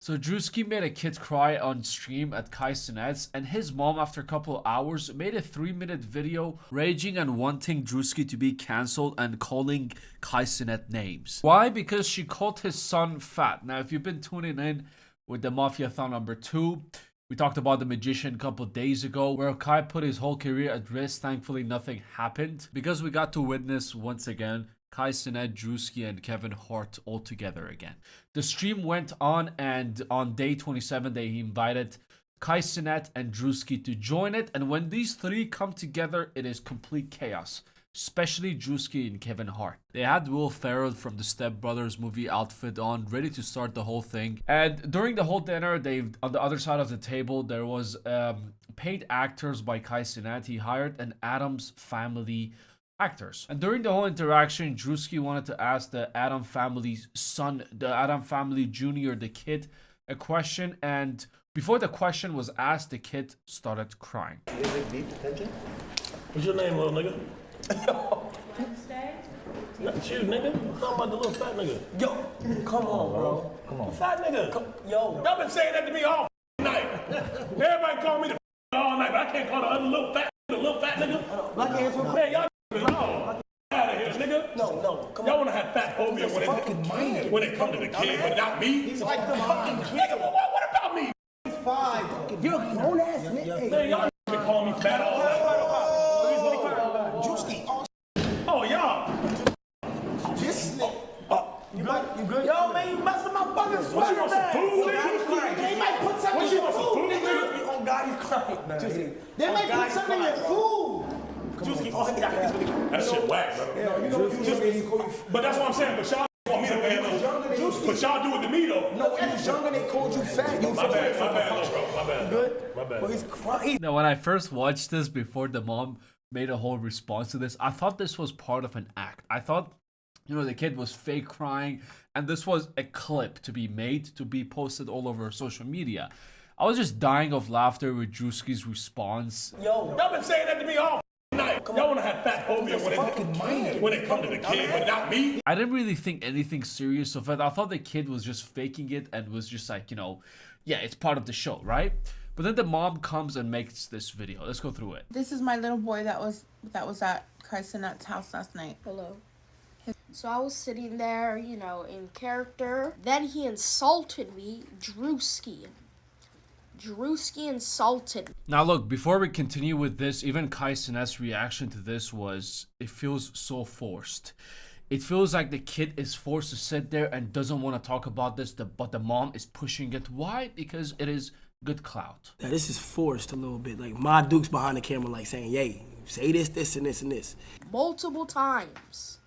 So Druski made a kid cry on stream at Cenat's, and his mom, after a couple of hours, made a 3-minute video raging and wanting Druski to be cancelled and calling Cenat names. Why? Because she called his son fat. Now, if you've been tuning in with the Mafia-thon number 2, we talked about the magician a couple days ago, where Kai put his whole career at risk. Thankfully, nothing happened because we got to witness once again Cenat, Druski, and Kevin Hart all together again. The stream went on, and on day 27, they invited Cenat and Druski to join it. And when these three come together, it is complete chaos. Especially Druski and Kevin Hart. They had Will Ferrell from the Step Brothers movie outfit on, ready to start the whole thing. And during the whole dinner, on the other side of the table, there was paid actors by Cenat. He hired an Addams Family actors. And during the whole interaction, Druski wanted to ask the Adam family's son, the Adam family junior, the kid, a question. And before the question was asked, the kid started crying. What's your name, little nigga? Tuesday? Not you, nigga. I'm talking about the little fat nigga. Yo, come on, bro. Come on. Fat nigga. Yo. Y'all been saying that to me all night. Everybody call me the all night, but I can't call the other little fat nigga. Black hands for Man, y'all is wrong. Out of here, nigga. No, come Y'all on. wanna have fat phobia when it come to the kid, but not me? He's like the fucking Nigga, what about me? He's fine. You're a grown ass nigga. Man, y'all been calling me fat all night. Druski. Oh, y'all. This nigga. You good? Yo, man, you messing my fucking sweater, want some food, man. They might put something in your food, nigga. Oh, God, he's crying. They might put something in your food. Druski, that shit whack, bro. But that's what I'm saying. But y'all want me to pay them. But y'all do it to me, though. No, when you was younger, they called you fat. You My bad, little bro. My bad. good? My bad. But he's crying. Now, when I first watched this before the mom made a whole response to this, I thought this was part of an act. I thought, the kid was fake crying, and this was a clip to be made, to be posted all over social media. I was just dying of laughter with Druski's response. Yo, Y'all been saying that to me all night. Y'all wanna have fat phobia when it come to the kid, but not me? I didn't really think anything serious of it. I thought the kid was just faking it and was just like, yeah, it's part of the show, right? But then the mom comes and makes this video. Let's go through it. This is my little boy that was at Cenat's house last night. Hello. So I was sitting there, in character. Then he insulted me, Druski. Druski insulted me. Now look, before we continue with this, even Cenat's reaction to this was, it feels so forced. It feels like the kid is forced to sit there and doesn't want to talk about this, but the mom is pushing it. Why? Because it is good clout. Now, this is forced a little bit. Like, Ma Duke's behind the camera, like, saying, yay, say this, this, and this, and this. Multiple times.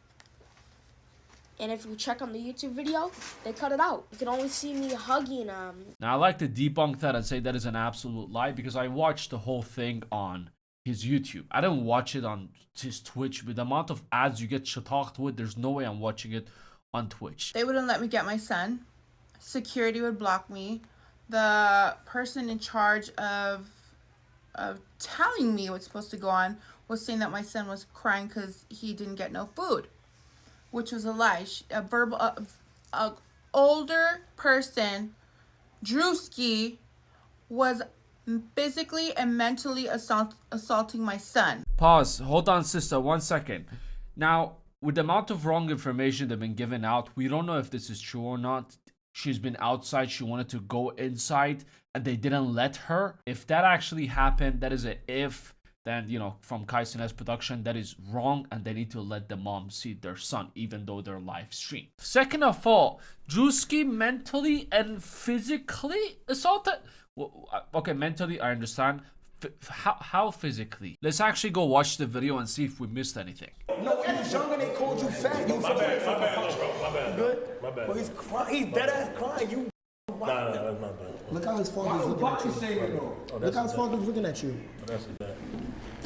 And if you check on the YouTube video, they cut it out. You can only see me hugging him. Now I like to debunk that and say that is an absolute lie, because I watched the whole thing on his YouTube. I didn't watch it on his Twitch. With the amount of ads you get talked with, there's no way I'm watching it on Twitch. They wouldn't let me get my son. Security would block me. The person in charge of telling me what's supposed to go on was saying that my son was crying because he didn't get no food, which was a lie. A older person, Druski, was physically and mentally assaulting my son. Pause. Hold on, sister. 1 second. Now, with the amount of wrong information that's been given out, we don't know if this is true or not. She's been outside. She wanted to go inside, and they didn't let her. If that actually happened, that is an if. Then, from Cenat's production, that is wrong, and they need to let the mom see their son, even though they're live streamed. Second of all, Druski mentally and physically assaulted. Well, okay, mentally, I understand. How physically? Let's actually go watch the video and see if we missed anything. No, when you was younger, they called you fat. You My bad, little bro. My bad. good? My bad. But he's crying. He's dead ass crying. You. Nah, that's my bad. Look how his father's looking at you. Look how his father's looking at you. That's bad.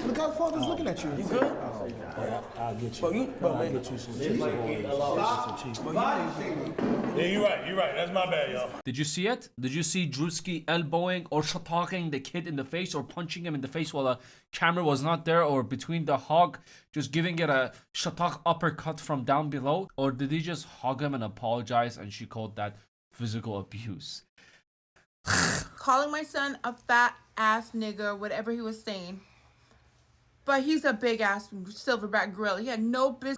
Look how his father's looking at you. You good? I'll get you. Bro, I'll get you some cheese. Yeah, you're right. That's my bad, y'all. Did you see it? Did you see Druski elbowing or talking the kid in the face or punching him in the face while the camera was not there, or between the hug, just giving it a shatak uppercut from down below? Or did he just hug him and apologize and she called that physical abuse? calling my son a fat ass nigga, whatever he was saying. But he's a big ass silverback gorilla. He had no business.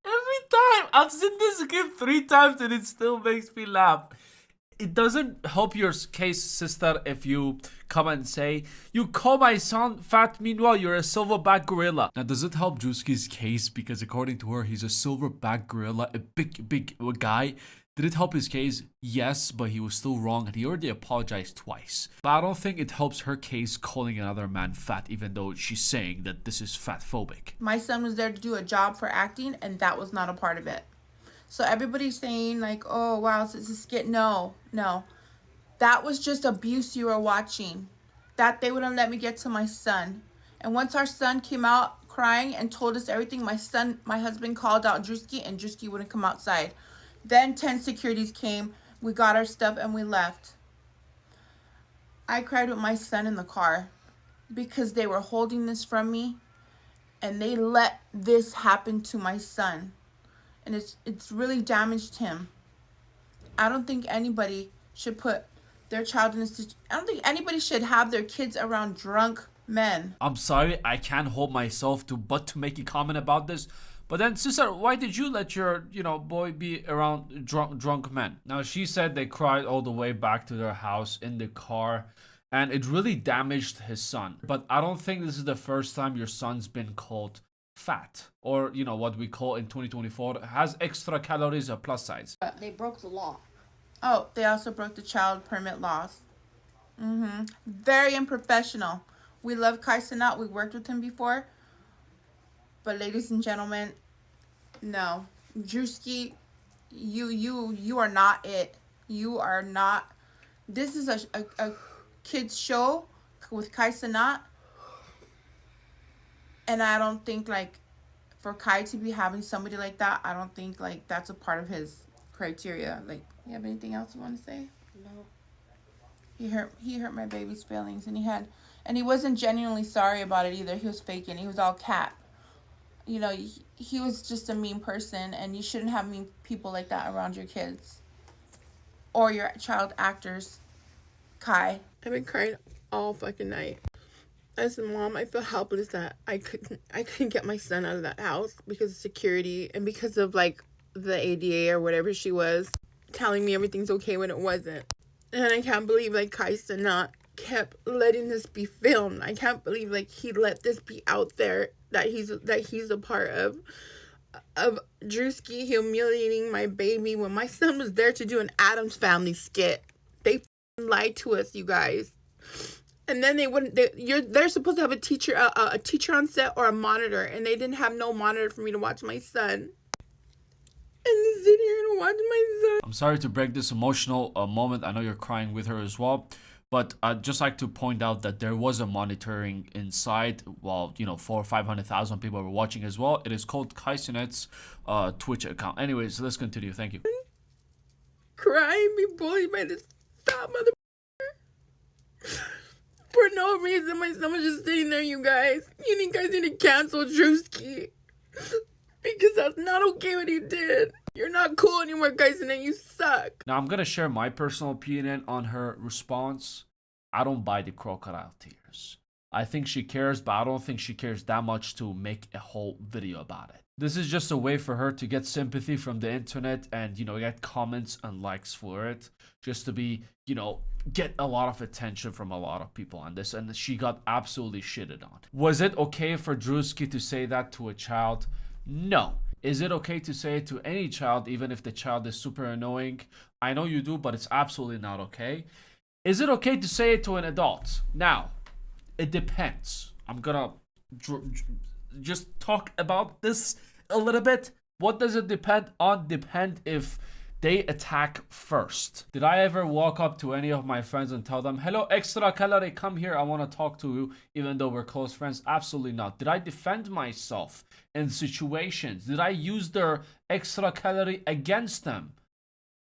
Every time I've seen this again 3 times and it still makes me laugh. It doesn't help your case, sister, if you come and say, you call my son fat, meanwhile you're a silverback gorilla. Now, does it help Druski's case? Because according to her, he's a silverback gorilla, a big guy. Did it help his case? Yes, but he was still wrong and he already apologized twice. But I don't think it helps her case calling another man fat, even though she's saying that this is fat phobic. My son was there to do a job for acting, and that was not a part of it. So everybody's saying like, oh, wow, it's a skit. No. That was just abuse you were watching. That they wouldn't let me get to my son. And once our son came out crying and told us everything, my husband called out Druski, and Druski wouldn't come outside. Then 10 securities came. We got our stuff and we left. I cried with my son in the car because they were holding this from me, and they let this happen to my son. And it's really damaged him. I don't think anybody should put their child in this. I don't think anybody should have their kids around drunk men. I'm sorry, I can't hold myself to make a comment about this. But then, sister, why did you let your, boy be around drunk men? Now, she said they cried all the way back to their house in the car, and it really damaged his son. But I don't think this is the first time your son's been called fat, or what we call in 2024 has extra calories or plus size. They broke the law. Oh, they also broke the child permit laws. Very unprofessional. We love Cenat. We worked with him before. But ladies and gentlemen, no. Druski, you are not it. You are not. This is a kid's show with Cenat. And I don't think, for Kai to be having somebody like that, I don't think, that's a part of his criteria. You have anything else you want to say? No. He hurt my baby's feelings, and he wasn't genuinely sorry about it either. He was faking. He was all cap. He was just a mean person, and you shouldn't have mean people like that around your kids or your child actors. Kai. I've been crying all fucking night. As a mom, I feel helpless that I couldn't get my son out of that house because of security and because of the ADA or whatever she was telling me everything's okay when it wasn't. And I can't believe Cenat kept letting this be filmed. I can't believe he let this be out there that he's a part of Druski humiliating my baby when my son was there to do an Addams Family skit. They lied to us, you guys. And then they're supposed to have a teacher on set or a monitor, and they didn't have no monitor for me to watch my son. And to sit here and watch my son. I'm sorry to break this emotional moment. I know you're crying with her as well. But I'd just like to point out that there was a monitoring inside while, 400,000 or 500,000 people were watching as well. It is called Cenat's Twitch account. Anyways, let's continue. Thank you. Crying, be bullied by this fat mother. For no reason, my son was just sitting there, you guys. You guys need to cancel Druski. Because that's not okay what he did. You're not cool anymore, guys, and then you suck. Now, I'm going to share my personal opinion on her response. I don't buy the crocodile tears. I think she cares, but I don't think she cares that much to make a whole video about it. This is just a way for her to get sympathy from the internet and, get comments and likes for it. Just to be, get a lot of attention from a lot of people on this. And she got absolutely shitted on. Was it okay for Druski to say that to a child? No. Is it okay to say it to any child, even if the child is super annoying? I know you do, but it's absolutely not okay. Is it okay to say it to an adult? Now, it depends. I'm gonna just talk about this a little bit. What does it depend on? Depend if they attack first. Did I ever walk up to any of my friends and tell them, hello, extra calorie, come here, I want to talk to you, even though we're close friends? Absolutely not. Did I defend myself in situations? Did I use their extra calorie against them?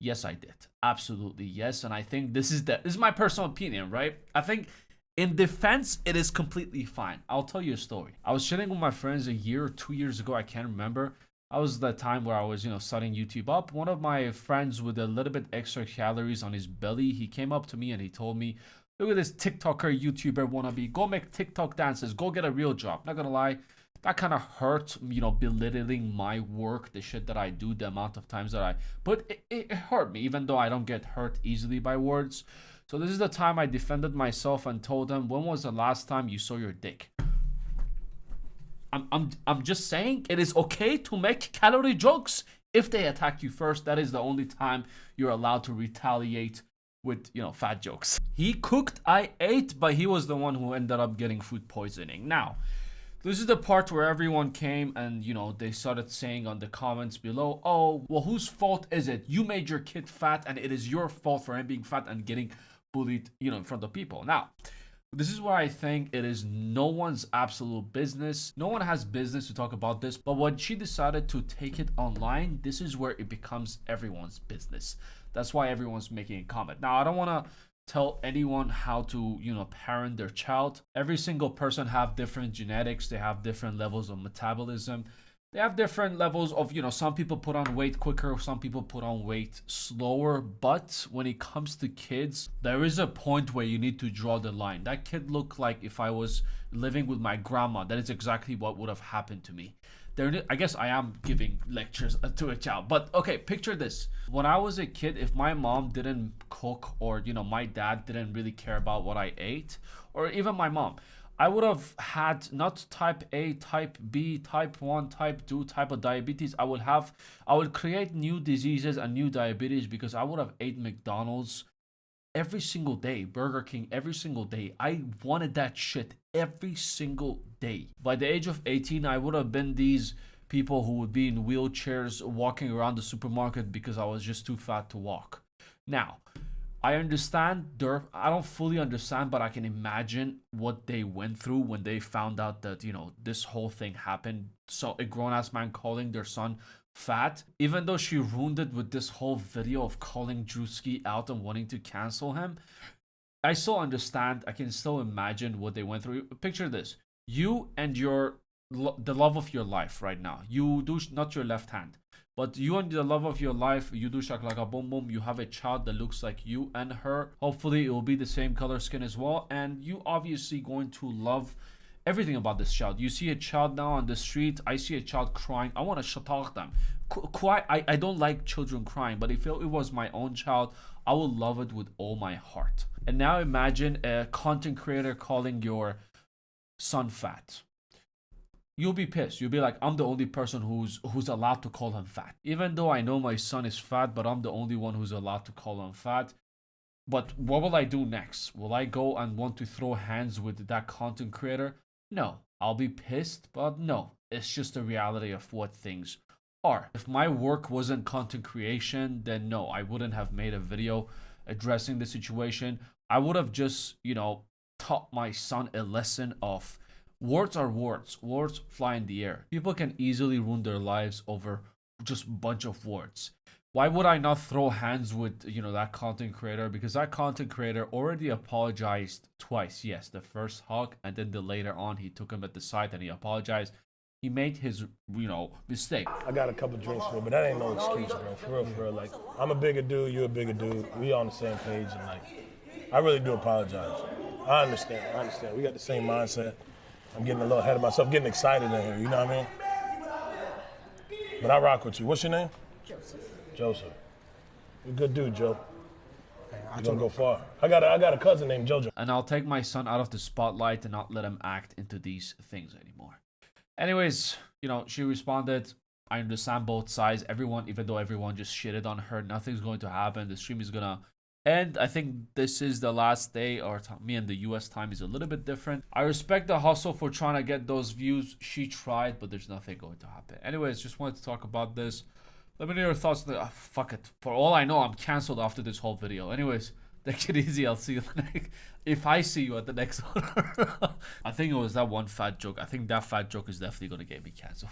Yes, I did. Absolutely, yes. And I think this is my personal opinion, right? I think in defense, it is completely fine. I'll tell you a story. I was chilling with my friends a year or 2 years ago, I can't remember. That was the time where I was, setting YouTube up. One of my friends with a little bit extra calories on his belly, he came up to me and he told me, look at this TikToker, YouTuber wannabe. Go make TikTok dances. Go get a real job. Not gonna lie, that kind of hurt, belittling my work, the shit that I do, the amount of times that but it hurt me, even though I don't get hurt easily by words. So this is the time I defended myself and told him, when was the last time you saw your dick? I'm just saying, it is okay to make calorie jokes if they attack you first. That is the only time you're allowed to retaliate with, fat jokes. He cooked, I ate, but he was the one who ended up getting food poisoning. Now, this is the part where everyone came and, they started saying on the comments below, oh, well, whose fault is it? You made your kid fat and it is your fault for him being fat and getting bullied, in front of people. Now, this is where I think it is no one's absolute business. No one has business to talk about this, but when she decided to take it online, this is where it becomes everyone's business. That's why everyone's making a comment. Now, I don't want to tell anyone how to, parent their child. Every single person have different genetics. They have different levels of metabolism. They have different levels of, some people put on weight quicker, some people put on weight slower. But when it comes to kids, there is a point where you need to draw the line. That kid looked like if I was living with my grandma. That is exactly what would have happened to me. I guess I am giving lectures to a child, but okay, picture this. When I was a kid, if my mom didn't cook or, my dad didn't really care about what I ate, or even my mom, I would have had not type A, type B, type 1, type 2 type of diabetes. I would create new diseases and new diabetes because I would have ate McDonald's every single day, Burger King every single day. I wanted that shit every single day. By the age of 18, I would have been these people who would be in wheelchairs walking around the supermarket because I was just too fat to walk. Now, I understand, I don't fully understand, but I can imagine what they went through when they found out that, this whole thing happened. So a grown-ass man calling their son fat, even though she ruined it with this whole video of calling Druski out and wanting to cancel him, I still understand. I can still imagine what they went through. Picture this. You and the love of your life right now. You do, not your left hand, but you and the love of your life, you do shakalaka boom boom. You have a child that looks like you and her. Hopefully it will be the same color skin as well. And you obviously going to love everything about this child. You see a child now on the street. I see a child crying. I want to shatak them. I don't like children crying, but if it was my own child, I would love it with all my heart. And now imagine a content creator calling your son fat. You'll be pissed. You'll be like, I'm the only person who's allowed to call him fat. Even though I know my son is fat, but I'm the only one who's allowed to call him fat. But what will I do next? Will I go and want to throw hands with that content creator? No. I'll be pissed, but no. It's just the reality of what things are. If my work wasn't content creation, then no, I wouldn't have made a video addressing the situation. I would have just, taught my son a lesson of words are words. Words fly in the air. People can easily ruin their lives over just a bunch of words. Why would I not throw hands with, that content creator? Because that content creator already apologized twice. Yes, the first hug, and then later on, he took him at the side and he apologized. He made his, mistake. I got a couple drinks for it, but that ain't no excuse, bro. For real. Like, I'm a bigger dude, you're a bigger dude. We on the same page, and I really do apologize. I understand. We got the same mindset. I'm getting a little ahead of myself, getting excited in here, you know what I mean? But I rock with you. What's your name? Joseph. You're a good dude, Joe. You're gonna go far. I got a cousin named Jojo. And I'll take my son out of the spotlight and not let him act into these things anymore. Anyways, she responded, I understand both sides. Even though everyone just shitted on her, nothing's going to happen. The stream is gonna end. I think this is the last day, or me and the US time is a little bit different. I respect the hustle for trying to get those views. She tried, but there's nothing going to happen. Anyways, just wanted to talk about this. Let me know your thoughts. Fuck it. For all I know, I'm canceled after this whole video. Anyways, take it easy. I'll see you if I see you at the next one. I think it was that one fat joke. I think that fat joke is definitely going to get me canceled.